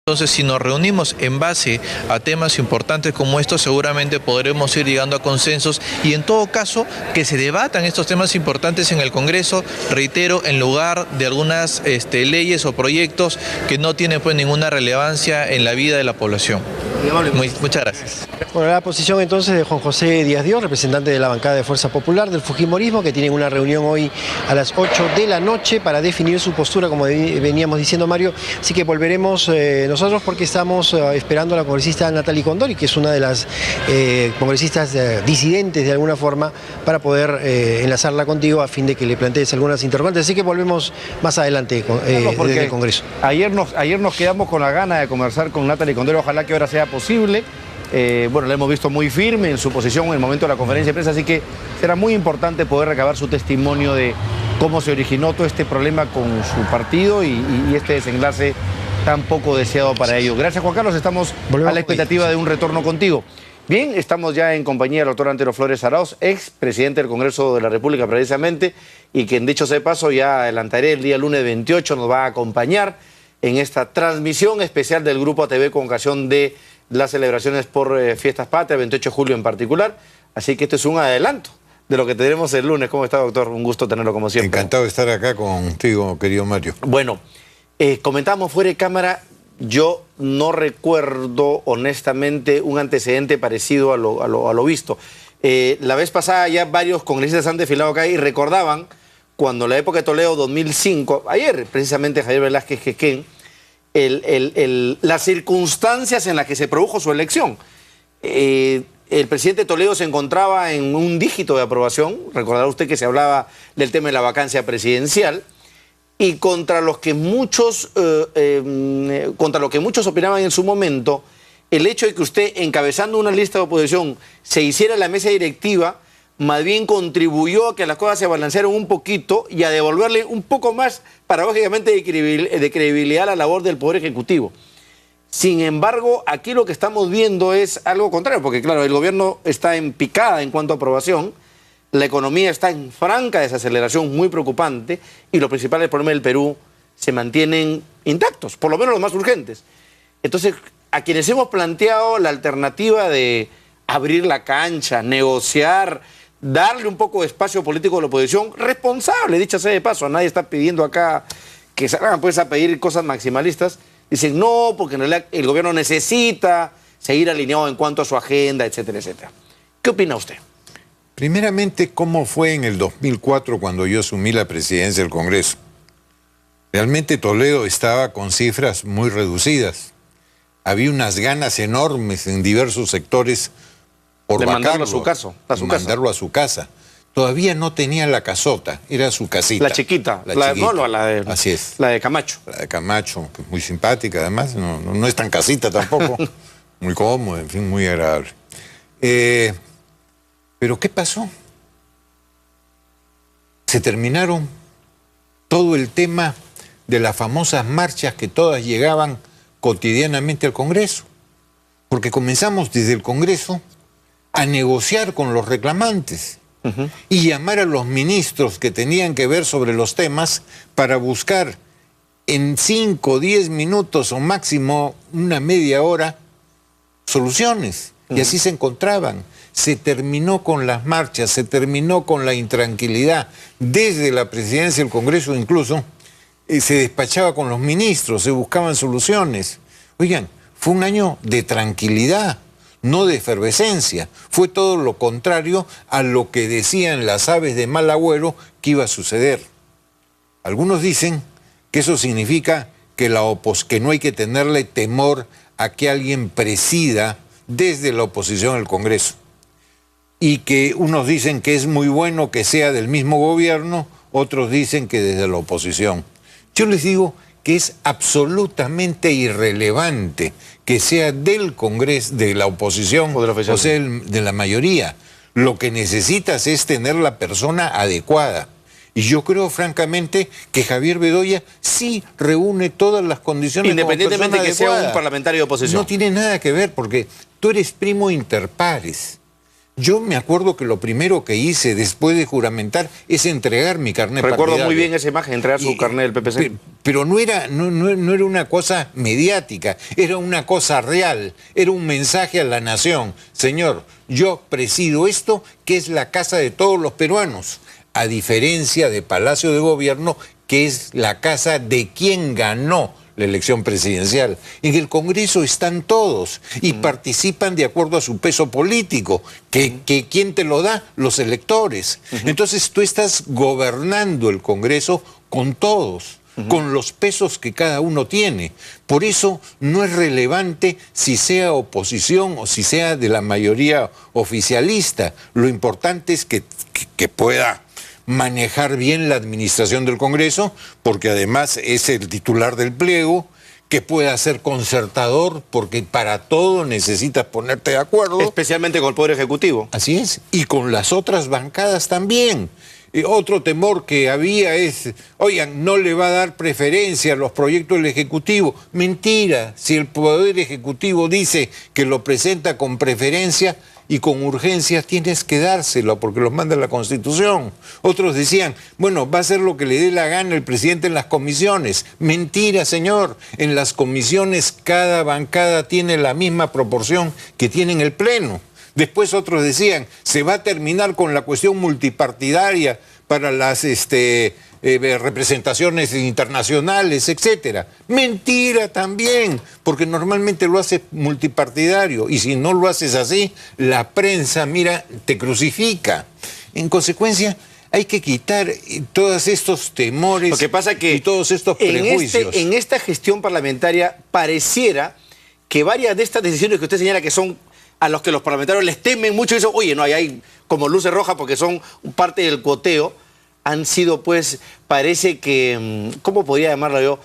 Entonces, si nos reunimos en base a temas importantes como estos, seguramente podremos ir llegando a consensos y en todo caso que se debatan estos temas importantes en el Congreso, reitero, en lugar de algunas leyes o proyectos que no tienen pues ninguna relevancia en la vida de la población. Muchas gracias. Bueno, la posición entonces de Juan José Díaz Dios, representante de la bancada de Fuerza Popular del Fujimorismo, que tienen una reunión hoy a las 8 de la noche para definir su postura, como veníamos diciendo, Mario. Así que volveremos nosotros porque estamos esperando a la congresista Nathalie Condori, que es una de las congresistas disidentes de alguna forma, para poder enlazarla contigo a fin de que le plantees algunas interrogantes. Así que volvemos más adelante desde el Congreso. Ayer nos quedamos con la gana de conversar con Nathalie Condori, ojalá que ahora sea posible. Bueno, la hemos visto muy firme en su posición en el momento de la conferencia de prensa, así que será muy importante poder recabar su testimonio de cómo se originó todo este problema con su partido y este desenlace tan poco deseado para ellos. Gracias, Juan Carlos, estamos a la expectativa de un retorno contigo. Bien, estamos ya en compañía del doctor Antero Flores Arauz, ex presidente del Congreso de la República precisamente, y quien dicho sea de paso, ya adelantaré, el día lunes 28 nos va a acompañar en esta transmisión especial del Grupo ATV con ocasión de las celebraciones por Fiestas Patrias, 28 de julio en particular. Así que esto es un adelanto de lo que tendremos el lunes. ¿Cómo está, doctor? Un gusto tenerlo como siempre. Encantado de estar acá contigo, querido Mario. Bueno, comentábamos fuera de cámara, yo no recuerdo honestamente un antecedente parecido a lo visto. La vez pasada ya varios congresistas han desfilado acá y recordaban cuando en la época de Toledo 2005, ayer precisamente Javier Velázquez Jequén, las circunstancias en las que se produjo su elección. El presidente Toledo se encontraba en un dígito de aprobación, recordará usted que se hablaba del tema de la vacancia presidencial, y contra lo que muchos opinaban en su momento, el hecho de que usted, encabezando una lista de oposición, se hiciera la mesa directiva, más bien contribuyó a que las cosas se balancearan un poquito y a devolverle un poco más, paradójicamente, de credibilidad a la labor del Poder Ejecutivo. Sin embargo, aquí lo que estamos viendo es algo contrario, porque claro, el gobierno está en picada en cuanto a aprobación, la economía está en franca desaceleración muy preocupante y los principales problemas del Perú se mantienen intactos, por lo menos los más urgentes. Entonces, a quienes hemos planteado la alternativa de abrir la cancha, negociar, darle un poco de espacio político a la oposición, responsable, dicha sea de paso, nadie está pidiendo acá que salgan pues a pedir cosas maximalistas, dicen no, porque en realidad el gobierno necesita seguir alineado en cuanto a su agenda, etcétera, etcétera. ¿Qué opina usted? Primeramente, ¿cómo fue en el 2004 cuando yo asumí la presidencia del Congreso? Realmente Toledo estaba con cifras muy reducidas. Había unas ganas enormes en diversos sectores por de mandarlo vacarlo, mandarlo a su casa. Todavía no tenía la casota, era su casita. La chiquita, Así es. La de Camacho. La de Camacho, que es muy simpática además, no es tan casita tampoco, muy cómoda, en fin, muy agradable. Pero ¿qué pasó? Se terminaron todo el tema de las famosas marchas que todas llegaban cotidianamente al Congreso, porque comenzamos desde el Congreso a negociar con los reclamantes y llamar a los ministros que tenían que ver sobre los temas para buscar en 5 o 10 minutos o máximo una media hora soluciones. Y así se encontraban. Se terminó con las marchas, se terminó con la intranquilidad. Desde la presidencia del Congreso incluso se despachaba con los ministros, se buscaban soluciones. Oigan, fue un año de tranquilidad, no de efervescencia. Fue todo lo contrario a lo que decían las aves de mal agüero que iba a suceder. Algunos dicen que eso significa que no hay que tenerle temor a que alguien presida desde la oposición al Congreso. Y que unos dicen que es muy bueno que sea del mismo gobierno, otros dicen que desde la oposición. Yo les digo que es absolutamente irrelevante que sea del Congreso, de la oposición, o sea, de la mayoría. Lo que necesitas es tener la persona adecuada. Y yo creo, francamente, que Javier Bedoya sí reúne todas las condiciones. Independientemente de que sea un parlamentario de oposición. No tiene nada que ver, porque tú eres primo inter pares. Yo me acuerdo que lo primero que hice después de juramentar es entregar mi carnet partidario. Recuerdo muy bien esa imagen, entregar su carnet del PPC. Pero no era una cosa mediática, era una cosa real, era un mensaje a la nación. Señor, yo presido esto, que es la casa de todos los peruanos, a diferencia de Palacio de Gobierno, que es la casa de quien ganó la elección presidencial. En el Congreso están todos y participan de acuerdo a su peso político. ¿Quién te lo da? Los electores. Entonces tú estás gobernando el Congreso con todos, con los pesos que cada uno tiene. Por eso no es relevante si sea oposición o si sea de la mayoría oficialista. Lo importante es que pueda manejar bien la administración del Congreso, porque además es el titular del pliego, que pueda ser concertador, porque para todo necesitas ponerte de acuerdo. Especialmente con el Poder Ejecutivo. Así es, y con las otras bancadas también. Otro temor que había es, oigan, no le va a dar preferencia a los proyectos del Ejecutivo. Mentira, si el Poder Ejecutivo dice que lo presenta con preferencia y con urgencia, tienes que dárselo porque los manda la Constitución. Otros decían, bueno, va a hacer lo que le dé la gana el presidente en las comisiones. Mentira, señor. En las comisiones cada bancada tiene la misma proporción que tiene en el Pleno. Después otros decían, se va a terminar con la cuestión multipartidaria para las representaciones internacionales, etcétera. Mentira también, porque normalmente lo haces multipartidario y si no lo haces así, la prensa, mira, te crucifica. En consecuencia, hay que quitar todos estos temores. Lo que pasa que y todos estos prejuicios. En esta gestión parlamentaria pareciera que varias de estas decisiones que usted señala que son a los que los parlamentarios les temen mucho y dicen, oye, no, hay como luces rojas porque son parte del cuoteo, han sido, pues, parece que, ¿cómo podría llamarlo yo?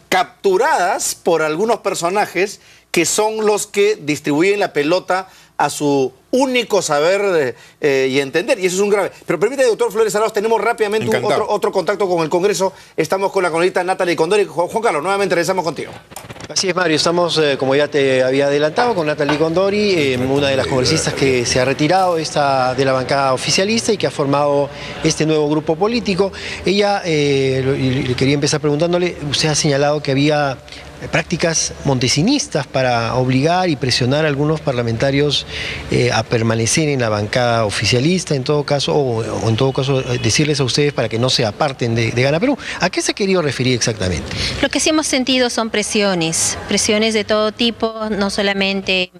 Capturadas por algunos personajes que son los que distribuyen la pelota a su único saber y entender, y eso es un grave. Pero permítame, doctor Flores Arauz, tenemos rápidamente otro contacto con el Congreso. Estamos con la congresista Natalie Condori. Juan Carlos, nuevamente regresamos contigo. Así es, Mario, estamos, como ya te había adelantado, con Natalie Condori, una de las congresistas que se ha retirado de la bancada oficialista y que ha formado este nuevo grupo político. Ella, le quería empezar preguntándole, usted ha señalado que había prácticas montesinistas para obligar y presionar a algunos parlamentarios a permanecer en la bancada oficialista, en todo caso, o en todo caso decirles a ustedes para que no se aparten de Gana Perú. ¿A qué se ha querido referir exactamente? Lo que sí hemos sentido son presiones de todo tipo, no solamente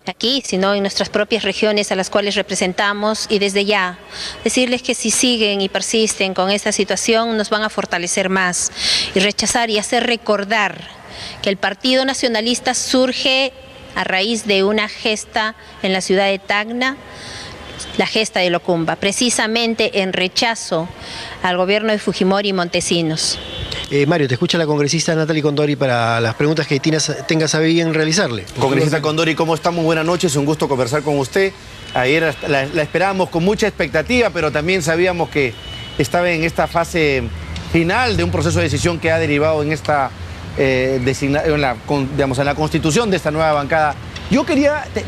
aquí, sino en nuestras propias regiones a las cuales representamos, y desde ya decirles que si siguen y persisten con esta situación nos van a fortalecer más y rechazar y hacer recordar que el Partido Nacionalista surge a raíz de una gesta en la ciudad de Tacna, la gesta de Locumba, precisamente en rechazo al gobierno de Fujimori y Montesinos. Mario, te escucha la congresista Natalie Condori para las preguntas que tengas a bien realizarle. Congresista Condori, ¿cómo está? Muy buenas noches, un gusto conversar con usted. Ayer la esperábamos con mucha expectativa, pero también sabíamos que estaba en esta fase final de un proceso de decisión que ha derivado en esta en la constitución de esta nueva bancada. Yo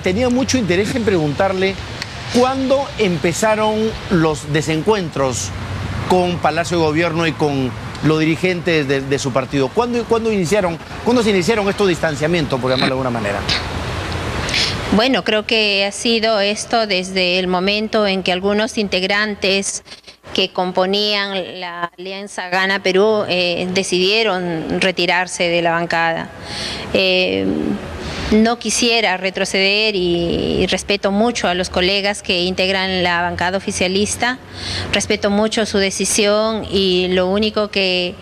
tenía mucho interés en preguntarle cuándo empezaron los desencuentros con Palacio de Gobierno y con los dirigentes de su partido. ¿Cuándo se iniciaron estos distanciamientos, por llamarlo de alguna manera? Bueno, creo que ha sido esto desde el momento en que algunos integrantes que componían la Alianza Gana Perú decidieron retirarse de la bancada. No quisiera retroceder y respeto mucho a los colegas que integran la bancada oficialista, respeto mucho su decisión y lo único que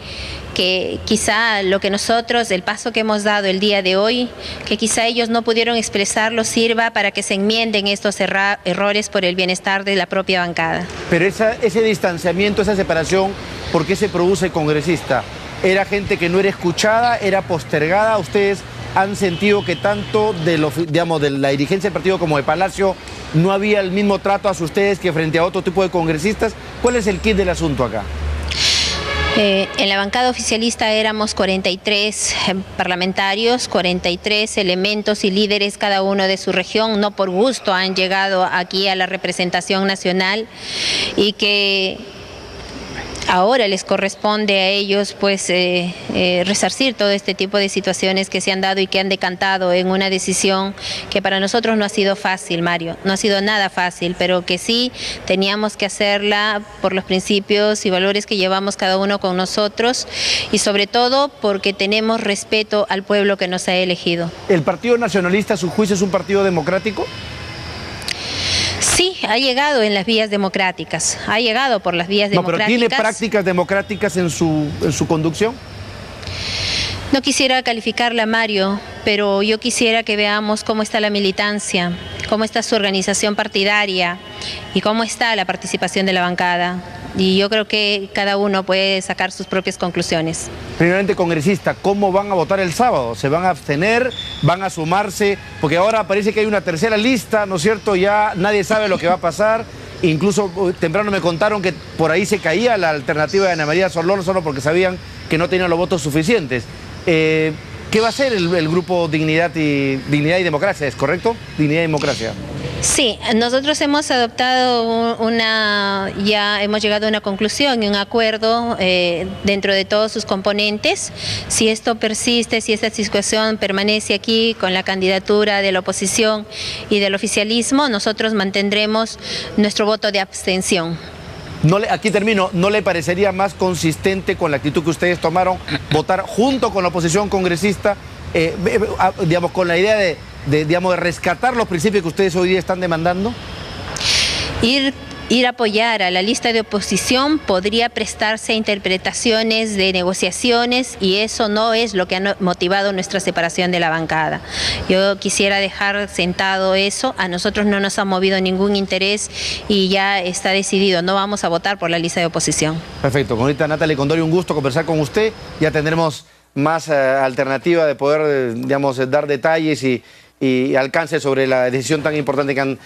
quizá lo que nosotros, el paso que hemos dado el día de hoy, que quizá ellos no pudieron expresarlo, sirva para que se enmienden estos errores por el bienestar de la propia bancada. Pero ese distanciamiento, esa separación, ¿por qué se produce, congresista? ¿Era gente que no era escuchada, era postergada? ¿Ustedes han sentido que tanto de la dirigencia del partido como de Palacio no había el mismo trato hacia ustedes que frente a otro tipo de congresistas? ¿Cuál es el kit del asunto acá? En la bancada oficialista éramos 43 parlamentarios, 43 elementos y líderes, cada uno de su región, no por gusto han llegado aquí a la representación nacional y que ahora les corresponde a ellos pues resarcir todo este tipo de situaciones que se han dado y que han decantado en una decisión que para nosotros no ha sido fácil, Mario, no ha sido nada fácil, pero que sí teníamos que hacerla por los principios y valores que llevamos cada uno con nosotros y sobre todo porque tenemos respeto al pueblo que nos ha elegido. ¿El Partido Nacionalista, a su juicio, es un partido democrático? Sí, ha llegado en las vías democráticas, ha llegado por las vías democráticas. No, pero ¿tiene prácticas democráticas en su conducción? No quisiera calificarla, Mario, pero yo quisiera que veamos cómo está la militancia, cómo está su organización partidaria y cómo está la participación de la bancada. Y yo creo que cada uno puede sacar sus propias conclusiones. Primeramente, congresista, ¿cómo van a votar el sábado? ¿Se van a abstener? ¿Van a sumarse? Porque ahora parece que hay una tercera lista, ¿no es cierto? Ya nadie sabe lo que va a pasar. Incluso temprano me contaron que por ahí se caía la alternativa de Ana María Solórzano porque sabían que no tenían los votos suficientes. ¿Qué va a hacer el grupo Dignidad y Democracia? ¿Es correcto? Dignidad y Democracia. Sí, nosotros hemos adoptado ya hemos llegado a una conclusión y un acuerdo dentro de todos sus componentes. Si esto persiste, si esta situación permanece aquí con la candidatura de la oposición y del oficialismo, nosotros mantendremos nuestro voto de abstención. Aquí termino, ¿no le parecería más consistente con la actitud que ustedes tomaron votar junto con la oposición congresista, digamos, con la idea de rescatar los principios que ustedes hoy día están demandando? Ir a apoyar a la lista de oposición podría prestarse a interpretaciones de negociaciones y eso no es lo que ha motivado nuestra separación de la bancada. Yo quisiera dejar sentado eso, a nosotros no nos ha movido ningún interés y ya está decidido, no vamos a votar por la lista de oposición. Perfecto, señorita Natalie Condori, un gusto conversar con usted, ya tendremos más alternativa de poder, digamos, dar detalles y alcance sobre la decisión tan importante que han